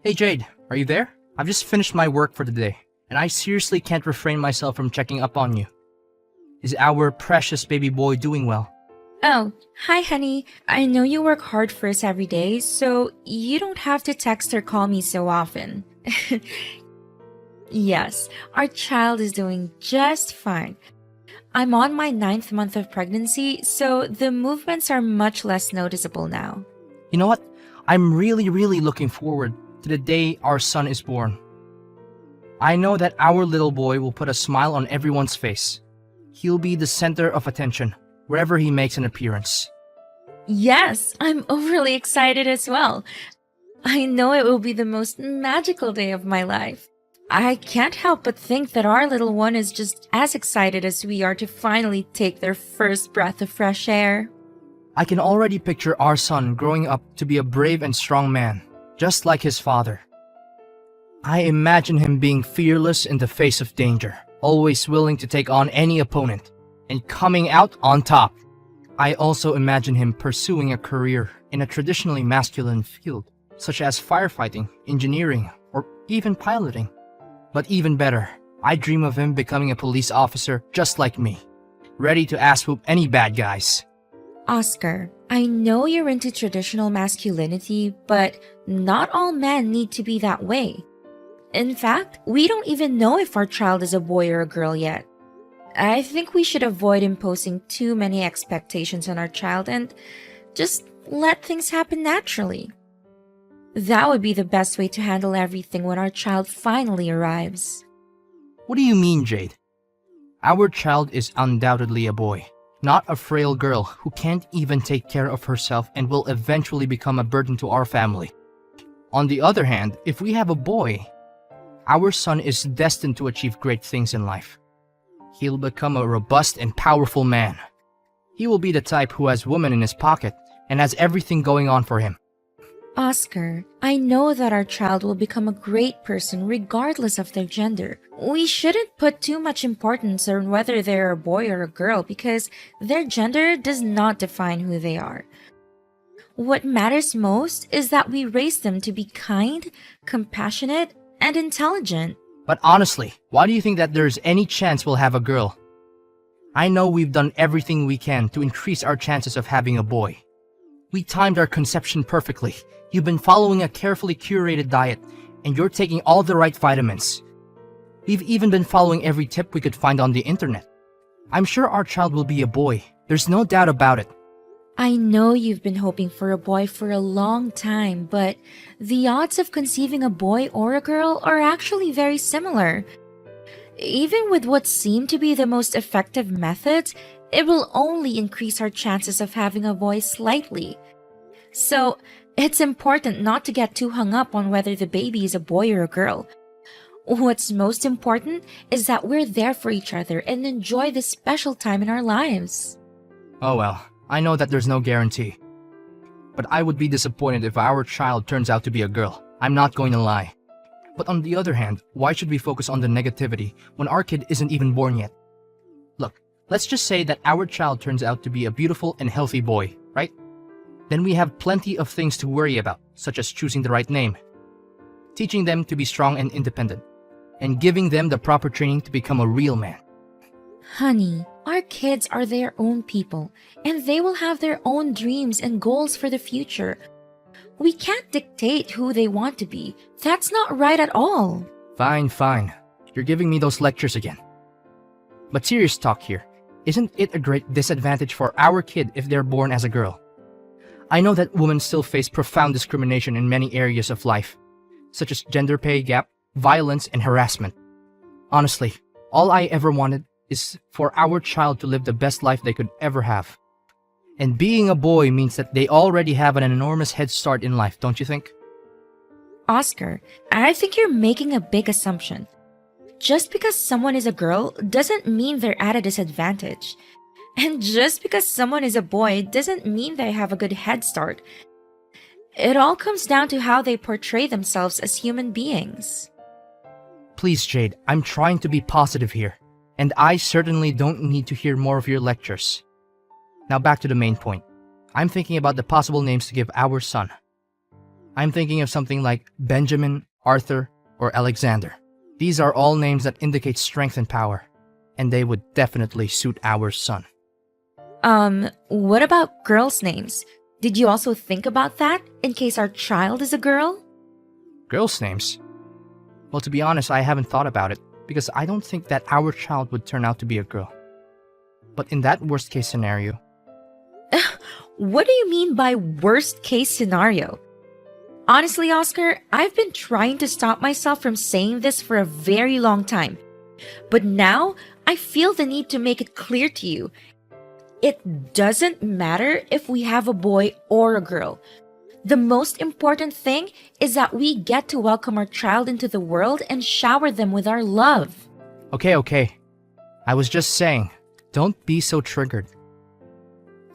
Hey Jade, are you there? I've just finished my work for the day, and I seriously can't refrain myself from checking up on you. Is our precious baby boy doing well? Oh, hi, honey. I know you work hard for us every day, so you don't have to text or call me so often. Yes, our child is doing just fine. I'm on my ninth month of pregnancy, so the movements are much less noticeable now. You know what? I'm really looking forward to the day our son is born. I know that our little boy will put a smile on everyone's face. He'll be the center of attention wherever he makes an appearance. Yes, I'm overly excited as well. I know it will be the most magical day of my life. I can't help but think that our little one is just as excited as we are to finally take their first breath of fresh air. I can already picture our son growing up to be a brave and strong man, just like his father. I imagine him being fearless in the face of danger, always willing to take on any opponent, and coming out on top. I also imagine him pursuing a career in a traditionally masculine field, such as firefighting, engineering, or even piloting. But even better, I dream of him becoming a police officer just like me, ready to ass whoop any bad guys. Oscar, I know you're into traditional masculinity, but not all men need to be that way. In fact, we don't even know if our child is a boy or a girl yet. I think we should avoid imposing too many expectations on our child and just let things happen naturally. That would be the best way to handle everything when our child finally arrives. What do you mean, Jade? Our child is undoubtedly a boy, not a frail girl who can't even take care of herself and will eventually become a burden to our family. On the other hand, if we have a boy, our son is destined to achieve great things in life. He'll become a robust and powerful man. He will be the type who has women in his pocket and has everything going on for him. Oscar, I know that our child will become a great person regardless of their gender. We shouldn't put too much importance on whether they're a boy or a girl because their gender does not define who they are. What matters most is that we raise them to be kind, compassionate, and intelligent. But honestly, why do you think that there's any chance we'll have a girl? I know we've done everything we can to increase our chances of having a boy. We timed our conception perfectly. You've been following a carefully curated diet, and you're taking all the right vitamins. We've even been following every tip we could find on the internet. I'm sure our child will be a boy. There's no doubt about it. I know you've been hoping for a boy for a long time, but the odds of conceiving a boy or a girl are actually very similar. Even with what seem to be the most effective methods, it will only increase our chances of having a boy slightly. So, it's important not to get too hung up on whether the baby is a boy or a girl. What's most important is that we're there for each other and enjoy this special time in our lives. Oh well, I know that there's no guarantee. But I would be disappointed if our child turns out to be a girl. I'm not going to lie. But on the other hand, why should we focus on the negativity when our kid isn't even born yet? Look, let's just say that our child turns out to be a beautiful and healthy boy, right? Then we have plenty of things to worry about, such as choosing the right name, teaching them to be strong and independent, and giving them the proper training to become a real man. Honey, our kids are their own people, and they will have their own dreams and goals for the future. We can't dictate who they want to be. That's not right at all. Fine. You're giving me those lectures again. But serious talk here. Isn't it a great disadvantage for our kid if they're born as a girl? I know that women still face profound discrimination in many areas of life, such as gender pay gap, violence, and harassment. Honestly, all I ever wanted is for our child to live the best life they could ever have. And being a boy means that they already have an enormous head start in life, don't you think? Oscar, I think you're making a big assumption. Just because someone is a girl doesn't mean they're at a disadvantage. And just because someone is a boy doesn't mean they have a good head start. It all comes down to how they portray themselves as human beings. Please, Jade, I'm trying to be positive here, and I certainly don't need to hear more of your lectures. Now back to the main point. I'm thinking about the possible names to give our son. I'm thinking of something like Benjamin, Arthur, or Alexander. These are all names that indicate strength and power, and they would definitely suit our son. What about girls' names? Did you also think about that, in case our child is a girl? Girls' names? Well, to be honest, I haven't thought about it, because I don't think that our child would turn out to be a girl. But in that worst-case scenario... What do you mean by worst-case scenario? Honestly, Oscar, I've been trying to stop myself from saying this for a very long time. But now, I feel the need to make it clear to you. It doesn't matter if we have a boy or a girl. The most important thing is that we get to welcome our child into the world and shower them with our love. Okay. I was just saying, don't be so triggered.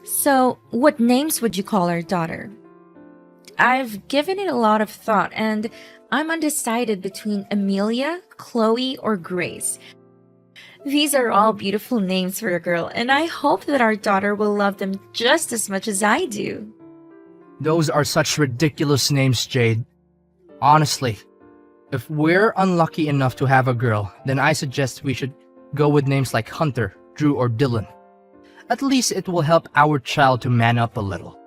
So, what names would you call our daughter? I've given it a lot of thought, and I'm undecided between Amelia, Chloe, or Grace. These are all beautiful names for a girl, and I hope that our daughter will love them just as much as I do. Those are such ridiculous names, Jade. Honestly, if we're unlucky enough to have a girl, then I suggest we should go with names like Hunter, Drew, or Dylan. At least it will help our child to man up a little.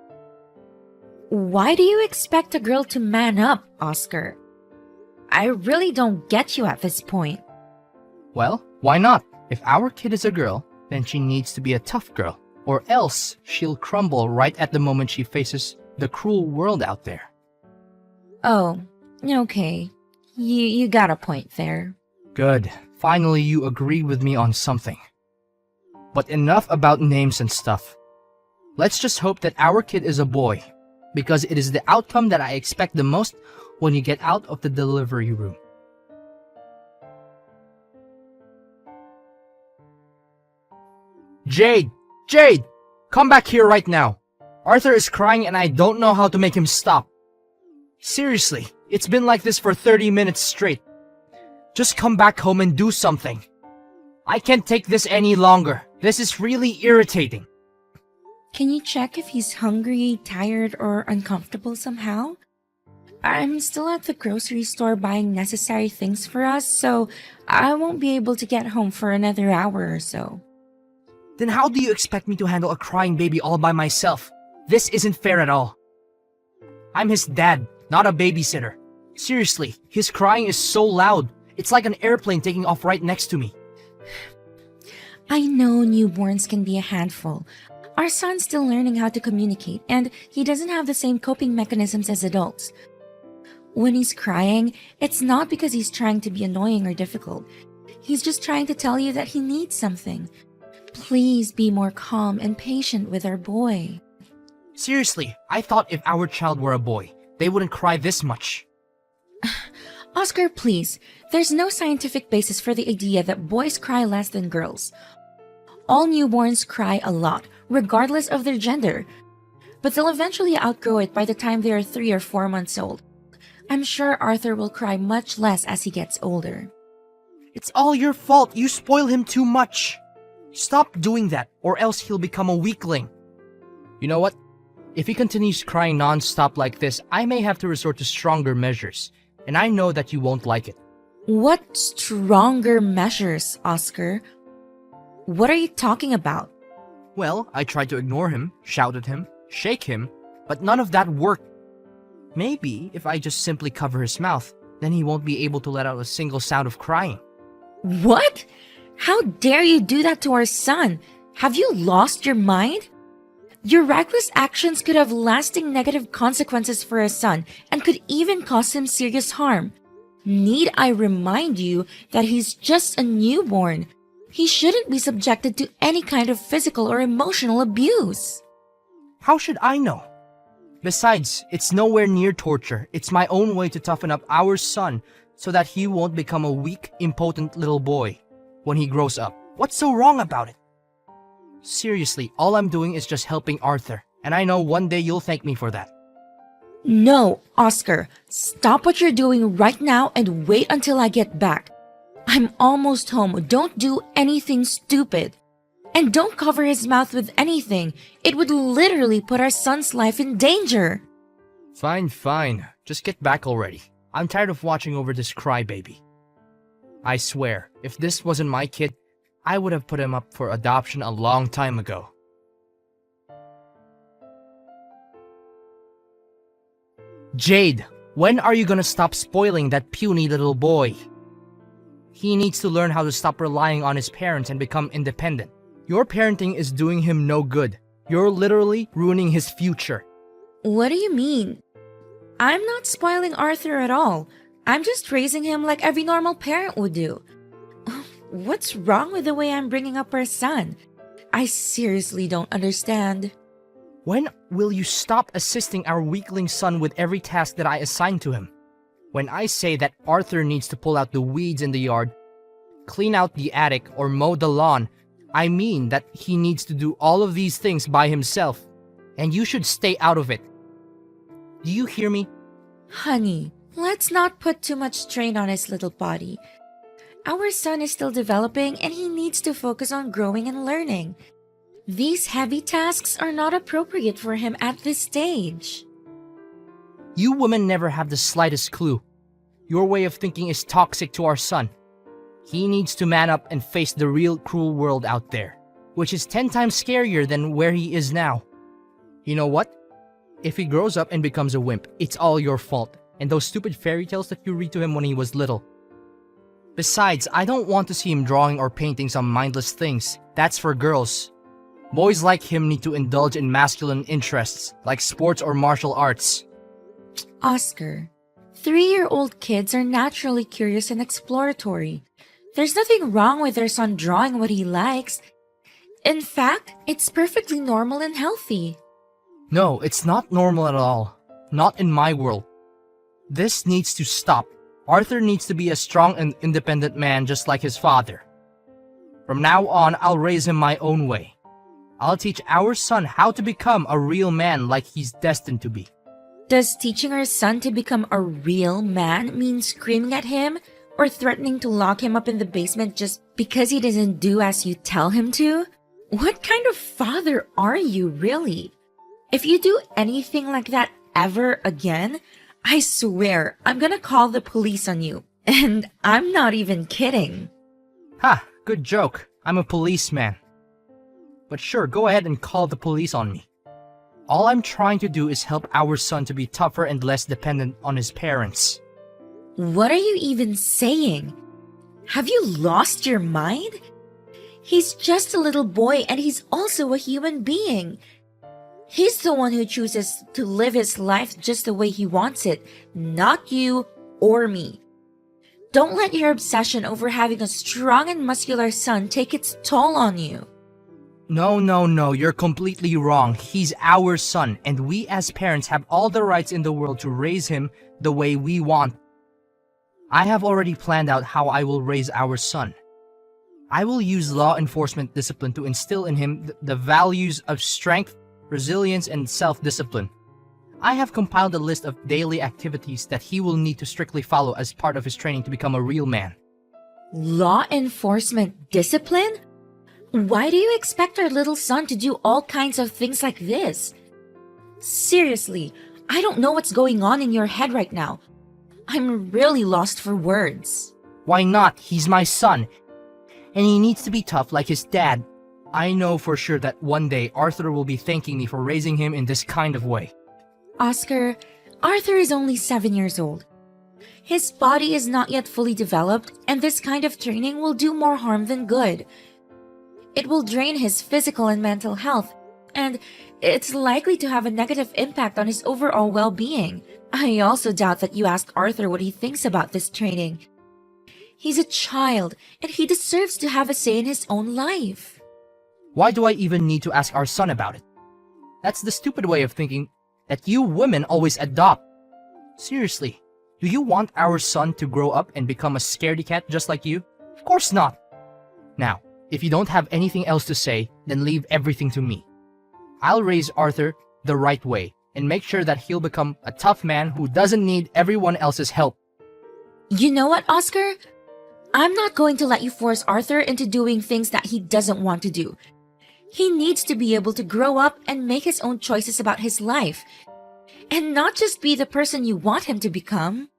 Why do you expect a girl to man up, Oscar? I really don't get you at this point. Well, why not? If our kid is a girl, then she needs to be a tough girl, or else she'll crumble right at the moment she faces the cruel world out there. Oh, okay. You got a point there. Good. Finally, you agree with me on something. But enough about names and stuff. Let's just hope that our kid is a boy, because it is the outcome that I expect the most when you get out of the delivery room. Jade! Jade! Come back here right now. Arthur is crying and I don't know how to make him stop. Seriously, it's been like this for 30 minutes straight. Just come back home and do something. I can't take this any longer. This is really irritating. Can you check if he's hungry, tired, or uncomfortable somehow? I'm still at the grocery store buying necessary things for us, so I won't be able to get home for another hour or so. Then how do you expect me to handle a crying baby all by myself? This isn't fair at all. I'm his dad, not a babysitter. Seriously, his crying is so loud. It's like an airplane taking off right next to me. I know newborns can be a handful. Our son's still learning how to communicate, and he doesn't have the same coping mechanisms as adults. When he's crying, it's not because he's trying to be annoying or difficult. He's just trying to tell you that he needs something. Please be more calm and patient with our boy. Seriously, I thought if our child were a boy, they wouldn't cry this much. Oscar, please. There's no scientific basis for the idea that boys cry less than girls. All newborns cry a lot, regardless of their gender. But they'll eventually outgrow it by the time they are 3 or 4 months old. I'm sure Arthur will cry much less as he gets older. It's all your fault. You spoil him too much. Stop doing that, or else he'll become a weakling. You know what? If he continues crying non-stop like this, I may have to resort to stronger measures. And I know that you won't like it. What stronger measures, Oscar? What are you talking about? Well, I tried to ignore him, shout at him, shake him, but none of that worked. Maybe if I just simply cover his mouth, then he won't be able to let out a single sound of crying. What? How dare you do that to our son? Have you lost your mind? Your reckless actions could have lasting negative consequences for our son and could even cause him serious harm. Need I remind you that he's just a newborn? He shouldn't be subjected to any kind of physical or emotional abuse. How should I know? Besides, it's nowhere near torture. It's my own way to toughen up our son so that he won't become a weak, impotent little boy when he grows up. What's so wrong about it? Seriously, all I'm doing is just helping Arthur, and I know one day you'll thank me for that. No, Oscar. Stop what you're doing right now and wait until I get back. I'm almost home. Don't do anything stupid. And don't cover his mouth with anything. It would literally put our son's life in danger. Fine. just get back already. I'm tired of watching over this crybaby. I swear, if this wasn't my kid, I would have put him up for adoption a long time ago. Jade, when are you gonna stop spoiling that puny little boy? He needs to learn how to stop relying on his parents and become independent. Your parenting is doing him no good. You're literally ruining his future. What do you mean? I'm not spoiling Arthur at all. I'm just raising him like every normal parent would do. What's wrong with the way I'm bringing up our son? I seriously don't understand. When will you stop assisting our weakling son with every task that I assign to him? When I say that Arthur needs to pull out the weeds in the yard, clean out the attic, or mow the lawn, I mean that he needs to do all of these things by himself, and you should stay out of it. Do you hear me? Honey, let's not put too much strain on his little body. Our son is still developing and he needs to focus on growing and learning. These heavy tasks are not appropriate for him at this stage. You women never have the slightest clue. Your way of thinking is toxic to our son. He needs to man up and face the real cruel world out there, which is 10 times scarier than where he is now. You know what? If he grows up and becomes a wimp, it's all your fault, and those stupid fairy tales that you read to him when he was little. Besides, I don't want to see him drawing or painting some mindless things. That's for girls. Boys like him need to indulge in masculine interests, like sports or martial arts. Oscar, 3-year-old kids are naturally curious and exploratory. There's nothing wrong with their son drawing what he likes. In fact, it's perfectly normal and healthy. No, it's not normal at all. Not in my world. This needs to stop. Arthur needs to be a strong and independent man just like his father. From now on, I'll raise him my own way. I'll teach our son how to become a real man like he's destined to be. Does teaching our son to become a real man mean screaming at him or threatening to lock him up in the basement just because he doesn't do as you tell him to? What kind of father are you, really? If you do anything like that ever again, I swear I'm gonna call the police on you. And I'm not even kidding. Ha, good joke. I'm a policeman. But sure, go ahead and call the police on me. All I'm trying to do is help our son to be tougher and less dependent on his parents. What are you even saying? Have you lost your mind? He's just a little boy and he's also a human being. He's the one who chooses to live his life just the way he wants it, not you or me. Don't let your obsession over having a strong and muscular son take its toll on you. No, you're completely wrong. He's our son, and we as parents have all the rights in the world to raise him the way we want. I have already planned out how I will raise our son. I will use law enforcement discipline to instill in him the values of strength, resilience, and self-discipline. I have compiled a list of daily activities that he will need to strictly follow as part of his training to become a real man. Law enforcement discipline? Why do you expect our little son to do all kinds of things like this? Seriously, I don't know what's going on in your head right now. I'm really lost for words. Why not? He's my son, and he needs to be tough like his dad. I know for sure that one day Arthur will be thanking me for raising him in this kind of way. Oscar, Arthur is only 7 years old. His body is not yet fully developed, and this kind of training will do more harm than good. It will drain his physical and mental health, and it's likely to have a negative impact on his overall well-being. I also doubt that you asked Arthur what he thinks about this training. He's a child, and he deserves to have a say in his own life. Why do I even need to ask our son about it? That's the stupid way of thinking that you women always adopt. Seriously, do you want our son to grow up and become a scaredy cat just like you? Of course not. Now, if you don't have anything else to say, then leave everything to me. I'll raise Arthur the right way and make sure that he'll become a tough man who doesn't need everyone else's help. You know what, Oscar? I'm not going to let you force Arthur into doing things that he doesn't want to do. He needs to be able to grow up and make his own choices about his life. and not just be the person you want him to become.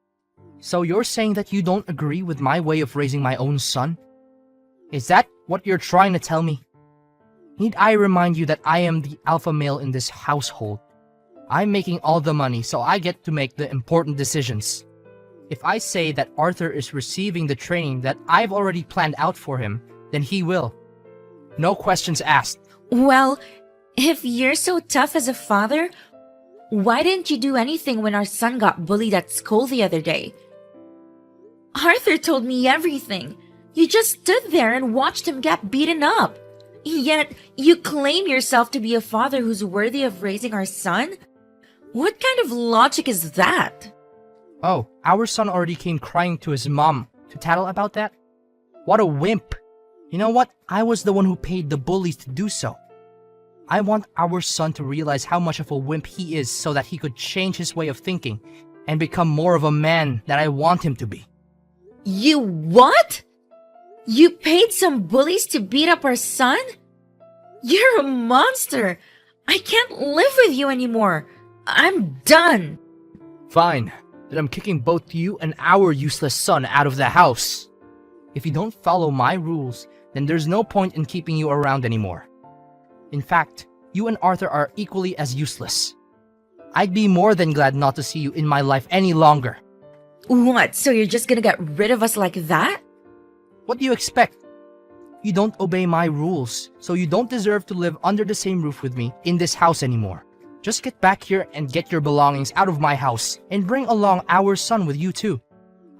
So you're saying that you don't agree with my way of raising my own son? Is that what you're trying to tell me? Need I remind you that I am the alpha male in this household? I'm making all the money, so I get to make the important decisions. If I say that Arthur is receiving the training that I've already planned out for him, then he will. No questions asked. Well, if you're so tough as a father, why didn't you do anything when our son got bullied at school the other day? Arthur told me everything. You just stood there and watched him get beaten up. Yet, you claim yourself to be a father who's worthy of raising our son? What kind of logic is that? Oh, our son already came crying to his mom to tattle about that? What a wimp! You know what? I was the one who paid the bullies to do so. I want our son to realize how much of a wimp he is so that he could change his way of thinking and become more of a man that I want him to be. You what? You paid some bullies to beat up our son? You're a monster! I can't live with you anymore! I'm done! Fine, then I'm kicking both you and our useless son out of the house. If you don't follow my rules, then there's no point in keeping you around anymore. In fact, you and Arthur are equally as useless. I'd be more than glad not to see you in my life any longer. What, so you're just gonna get rid of us like that? What do you expect? You don't obey my rules, so you don't deserve to live under the same roof with me in this house anymore. Just get back here and get your belongings out of my house and bring along our son with you too.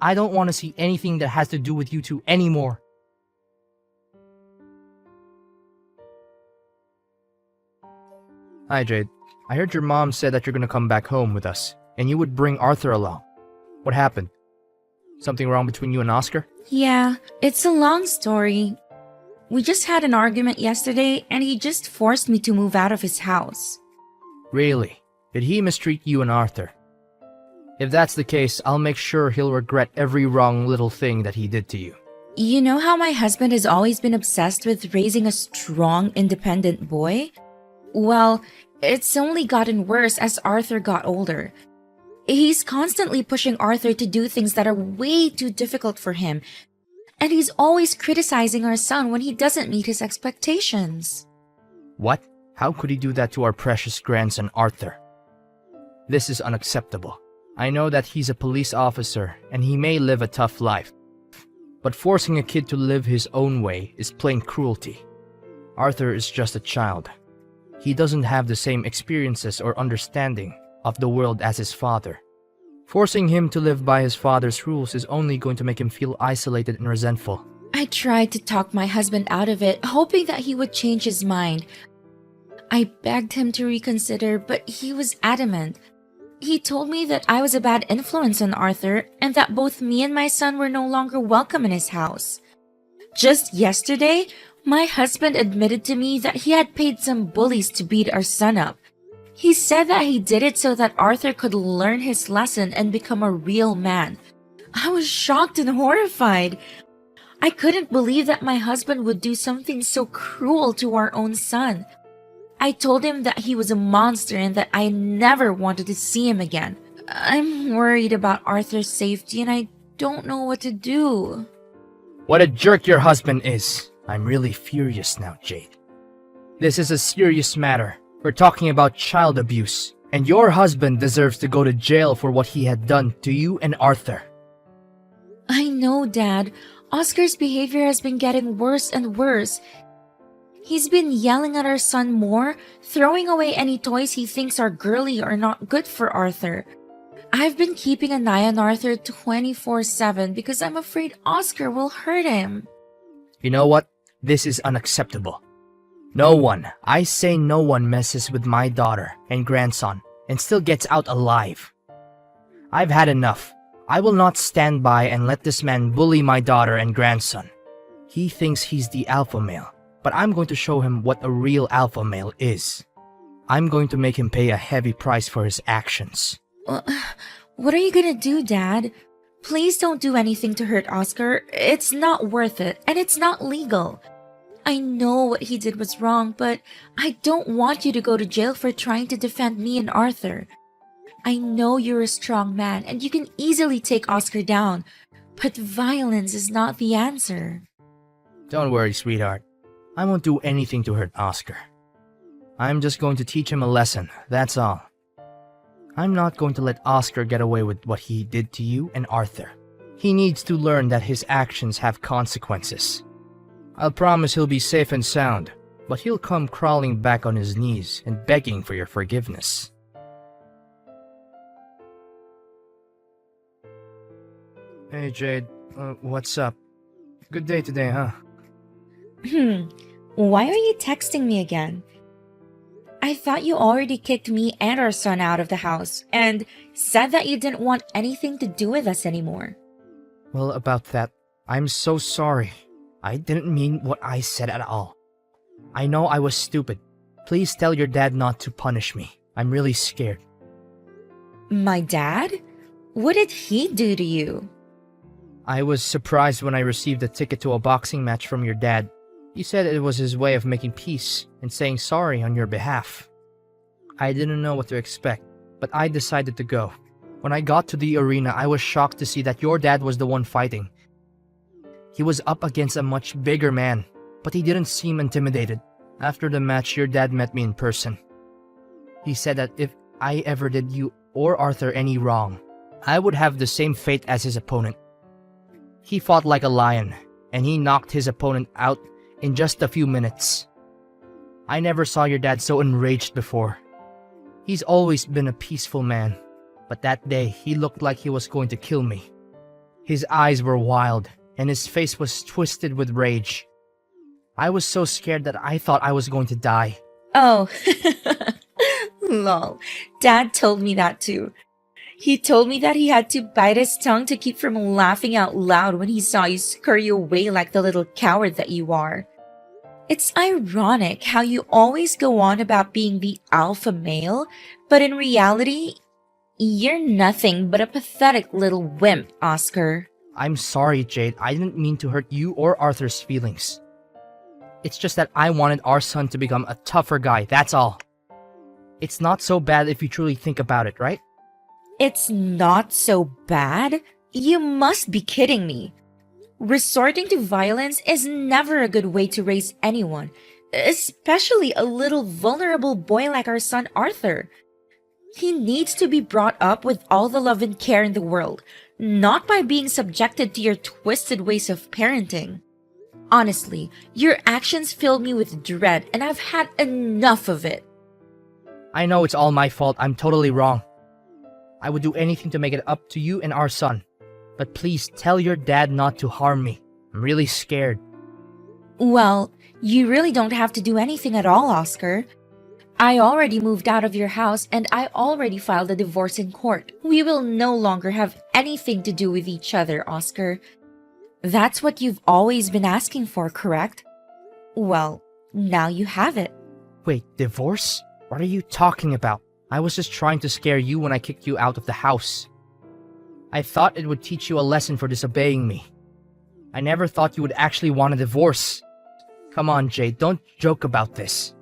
I don't want to see anything that has to do with you two anymore. Hi Jade, I heard your mom said that you're gonna come back home with us, and you would bring Arthur along. What happened? Something wrong between you and Oscar? Yeah, it's a long story. We just had an argument yesterday and he just forced me to move out of his house. Really? Did he mistreat you and Arthur? If that's the case, I'll make sure he'll regret every wrong little thing that he did to you. You know how my husband has always been obsessed with raising a strong, independent boy? Well, it's only gotten worse as Arthur got older. He's constantly pushing Arthur to do things that are way too difficult for him, and he's always criticizing our son when he doesn't meet his expectations. What? How could he do that to our precious grandson Arthur? This is unacceptable. I know that he's a police officer and he may live a tough life, but forcing a kid to live his own way is plain cruelty. Arthur is just a child. He doesn't have the same experiences or understanding of the world as his father. Forcing him to live by his father's rules is only going to make him feel isolated and resentful. I tried to talk my husband out of it, hoping that he would change his mind. I begged him to reconsider, but he was adamant. He told me that I was a bad influence on Arthur and that both me and my son were no longer welcome in his house. Just yesterday, my husband admitted to me that he had paid some bullies to beat our son up. He said that he did it so that Arthur could learn his lesson and become a real man. I was shocked and horrified. I couldn't believe that my husband would do something so cruel to our own son. I told him that he was a monster and that I never wanted to see him again. I'm worried about Arthur's safety and I don't know what to do. What a jerk your husband is. I'm really furious now, Jade. This is a serious matter. We're talking about child abuse, and your husband deserves to go to jail for what he had done to you and Arthur. I know, Dad. Oscar's behavior has been getting worse and worse. He's been yelling at our son more, throwing away any toys he thinks are girly or not good for Arthur. I've been keeping an eye on Arthur 24/7 because I'm afraid Oscar will hurt him. You know what? This is unacceptable. No one, I say no one, messes with my daughter and grandson and still gets out alive. I've had enough. I will not stand by and let this man bully my daughter and grandson. He thinks he's the alpha male, but I'm going to show him what a real alpha male is. I'm going to make him pay a heavy price for his actions. What are you gonna do, Dad? Please don't do anything to hurt Oscar. It's not worth it, and it's not legal. I know what he did was wrong, but I don't want you to go to jail for trying to defend me and Arthur. I know you're a strong man and you can easily take Oscar down, but violence is not the answer. Don't worry, sweetheart. I won't do anything to hurt Oscar. I'm just going to teach him a lesson, that's all. I'm not going to let Oscar get away with what he did to you and Arthur. He needs to learn that his actions have consequences. I'll promise he'll be safe and sound, but he'll come crawling back on his knees and begging for your forgiveness. Hey Jade, what's up? Good day today, huh? Why are you texting me again? I thought you already kicked me and our son out of the house and said that you didn't want anything to do with us anymore. Well, about that, I'm so sorry. I didn't mean what I said at all. I know I was stupid. Please tell your dad not to punish me. I'm really scared. My dad? What did he do to you? I was surprised when I received a ticket to a boxing match from your dad. He said it was his way of making peace and saying sorry on your behalf. I didn't know what to expect, but I decided to go. When I got to the arena, I was shocked to see that your dad was the one fighting. He was up against a much bigger man, but he didn't seem intimidated. After the match, your dad met me in person. He said that if I ever did you or Arthur any wrong, I would have the same fate as his opponent. He fought like a lion, and he knocked his opponent out in just a few minutes. I never saw your dad so enraged before. He's always been a peaceful man, but that day he looked like he was going to kill me. His eyes were wild, and his face was twisted with rage. I was so scared that I thought I was going to die. Oh, lol. Dad told me that too. He told me that he had to bite his tongue to keep from laughing out loud when he saw you scurry away like the little coward that you are. It's ironic how you always go on about being the alpha male, but in reality, you're nothing but a pathetic little wimp, Oscar. I'm sorry, Jade. I didn't mean to hurt you or Arthur's feelings. It's just that I wanted our son to become a tougher guy, that's all. It's not so bad if you truly think about it, right? It's not so bad? You must be kidding me. Resorting to violence is never a good way to raise anyone, especially a little vulnerable boy like our son Arthur. He needs to be brought up with all the love and care in the world, not by being subjected to your twisted ways of parenting. Honestly, your actions filled me with dread and I've had enough of it. I know it's all my fault. I'm totally wrong. I would do anything to make it up to you and our son. But please tell your dad not to harm me. I'm really scared. Well, you really don't have to do anything at all, Oscar. I already moved out of your house and I already filed a divorce in court. We will no longer have anything to do with each other, Oscar. That's what you've always been asking for, correct? Well, now you have it. Wait, divorce? What are you talking about? I was just trying to scare you when I kicked you out of the house. I thought it would teach you a lesson for disobeying me. I never thought you would actually want a divorce. Come on, Jade, don't joke about this.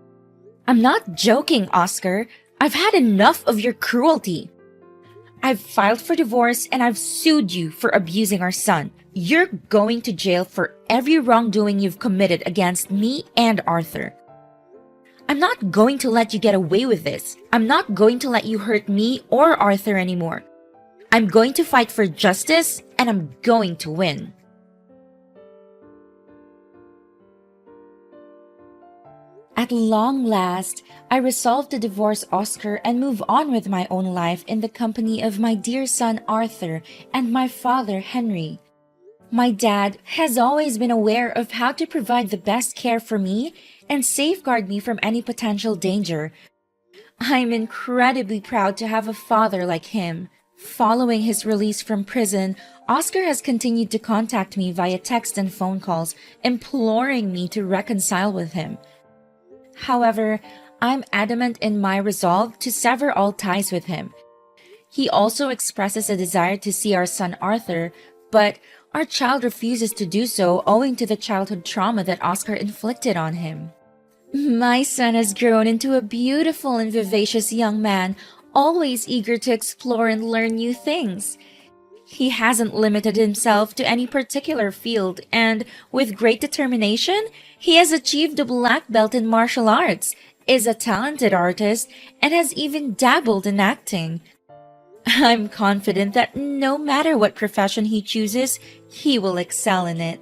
I'm not joking, Oscar. I've had enough of your cruelty. I've filed for divorce and I've sued you for abusing our son. You're going to jail for every wrongdoing you've committed against me and Arthur. I'm not going to let you get away with this. I'm not going to let you hurt me or Arthur anymore. I'm going to fight for justice and I'm going to win. At long last, I resolved to divorce Oscar and move on with my own life in the company of my dear son Arthur and my father Henry. My dad has always been aware of how to provide the best care for me and safeguard me from any potential danger. I'm incredibly proud to have a father like him. Following his release from prison, Oscar has continued to contact me via text and phone calls, imploring me to reconcile with him. However, I'm adamant in my resolve to sever all ties with him. He also expresses a desire to see our son Arthur, but our child refuses to do so owing to the childhood trauma that Oscar inflicted on him. My son has grown into a beautiful and vivacious young man, always eager to explore and learn new things. He hasn't limited himself to any particular field, and with great determination, he has achieved a black belt in martial arts, is a talented artist, and has even dabbled in acting. I'm confident that no matter what profession he chooses, he will excel in it.